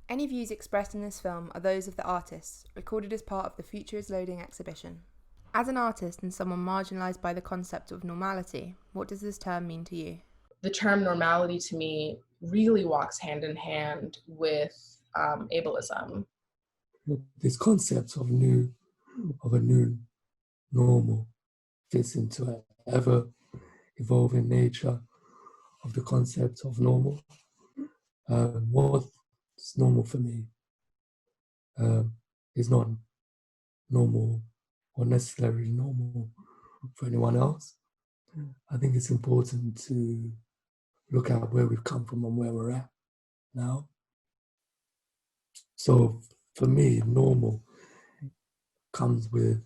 Any views expressed in this film are those of the artists, recorded as part of the Future is Loading exhibition. As an artist and someone marginalised by the concept of normality, what does this term mean to you? The term normality to me really walks hand in hand with ableism. This concept of a new normal fits into an ever evolving nature of the concept of normal. What's normal for me is not normal or necessarily normal for anyone else. I think it's important to look at where we've come from and where we're at now. So for me, normal comes with,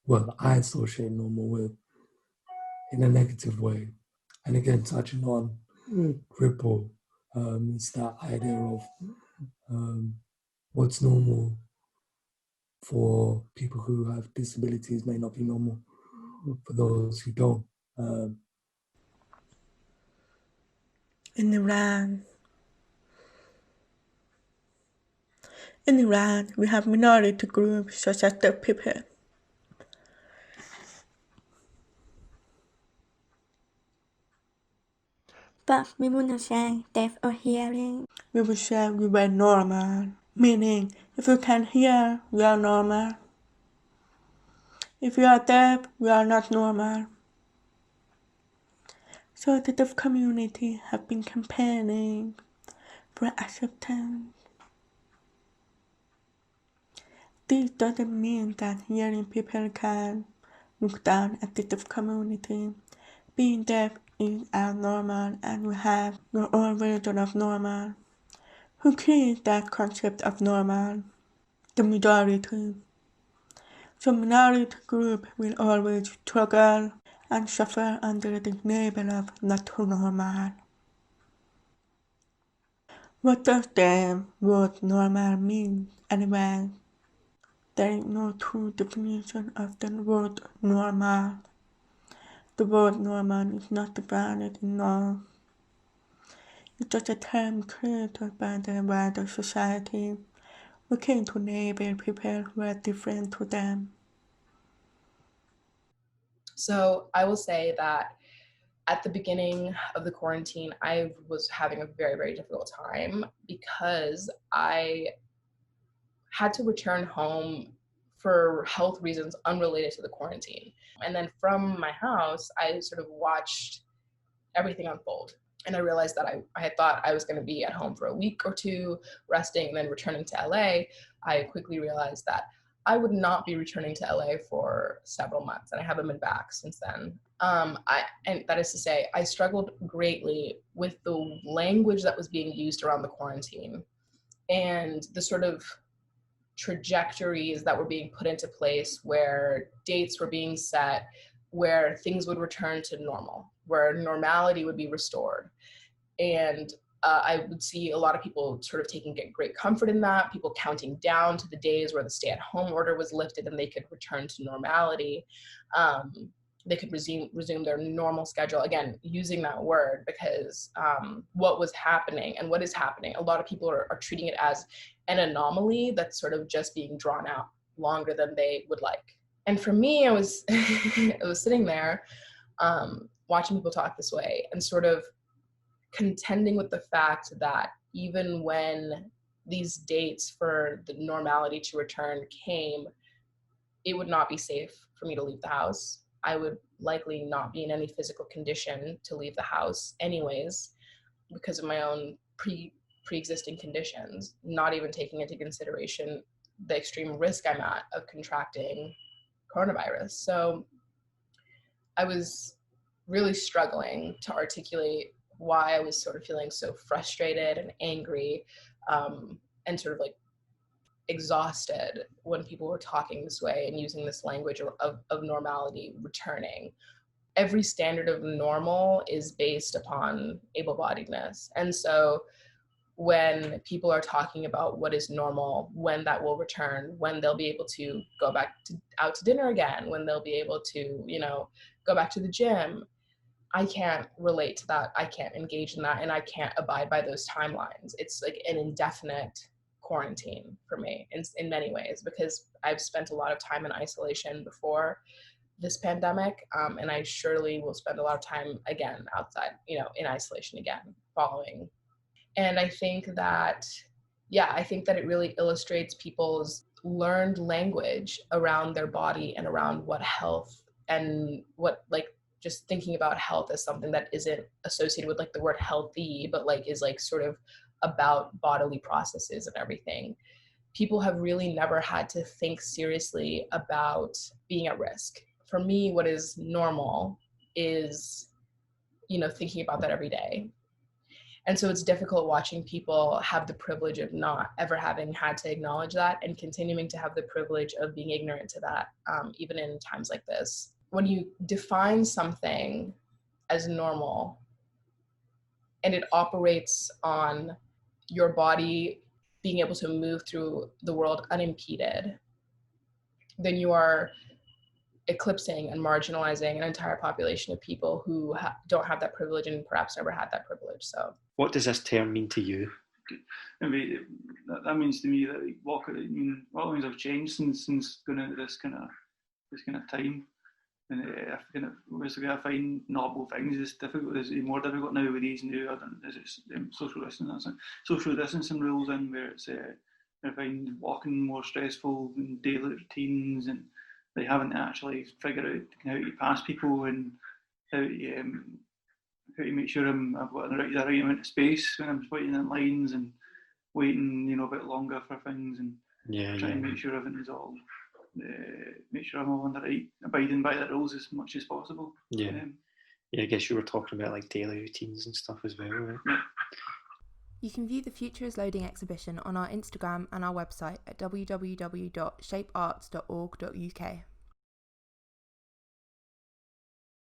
well, I associate normal with in a negative way. And again, touching on Ripple, it's that idea of what's normal for people who have disabilities may not be normal for those who don't. In Iran, we have minority groups such as the people. But we would not say deaf or hearing. We would say we were normal, meaning if you can hear, we are normal. If you are deaf, we are not normal. So the deaf community have been campaigning for acceptance. This doesn't mean that hearing people can look down at the deaf community. Being deaf is abnormal and we have your own version of normal. Who created that concept of normal? The majority. So minority group will always struggle and suffer under the label of not normal. What does the word normal mean anyway? There is no true definition of the word normal. The word normal is not defined enough. It's just a term created by the wider society, looking to label people who are different to them. So I will say that at the beginning of the quarantine, I was having a very, very difficult time because I had to return home for health reasons unrelated to the quarantine. And then from my house, I sort of watched everything unfold. And I realized that I had thought I was going to be at home for a week or two, resting, and then returning to LA. I quickly realized that I would not be returning to LA for several months, and I haven't been back since then. And that is to say, I struggled greatly with the language that was being used around the quarantine and the sort of trajectories that were being put into place where dates were being set, where things would return to normal, where normality would be restored. And I would see a lot of people sort of taking great comfort in that, people counting down to the days where the stay-at-home order was lifted and they could return to normality. They could resume their normal schedule. Again, using that word because what was happening and what is happening, a lot of people are treating it as an anomaly that's sort of just being drawn out longer than they would like. And for me, I was I was sitting there watching people talk this way and sort of contending with the fact that even when these dates for the normality to return came, it would not be safe for me to leave the house. I would likely not be in any physical condition to leave the house anyways because of my own pre-existing conditions, not even taking into consideration the extreme risk I'm at of contracting coronavirus. So I was really struggling to articulate why I was sort of feeling so frustrated and angry and sort of like exhausted when people were talking this way and using this language of normality returning. Every standard of normal is based upon able-bodiedness. And so when people are talking about what is normal, when that will return, when they'll be able to go back out to dinner again, when they'll be able to, go back to the gym, I can't relate to that. I can't engage in that, and I can't abide by those timelines. It's like an indefinite quarantine for me in many ways, because I've spent a lot of time in isolation before this pandemic, and I surely will spend a lot of time again outside, in isolation again following. And I think that it really illustrates people's learned language around their body and around what health and what, like, just thinking about health as something that isn't associated with like the word healthy, but like is like sort of about bodily processes and everything. People have really never had to think seriously about being at risk. For me, what is normal is, thinking about that every day. And so it's difficult watching people have the privilege of not ever having had to acknowledge that and continuing to have the privilege of being ignorant to that, even in times like this. When you define something as normal and it operates on your body being able to move through the world unimpeded, then you are eclipsing and marginalizing an entire population of people who don't have that privilege and perhaps never had that privilege. So, what does this term mean to you? I mean, that means to me that a lot of things have changed since going into this kind of time. And I find novel things is difficult. It's more difficult now with these new social distancing rules in, where it's I find walking more stressful and daily routines, and they haven't actually figured out how to pass people and how to make sure I've got the right amount of space when I'm waiting in lines and waiting, a bit longer for things, and trying to make sure everything's all. Make sure I'm all on the right, abiding by the rules as much as possible. I guess you were talking about like daily routines and stuff as well, right? Yeah. You can view the Future is Loading exhibition on our Instagram and our website at www.shapearts.org.uk.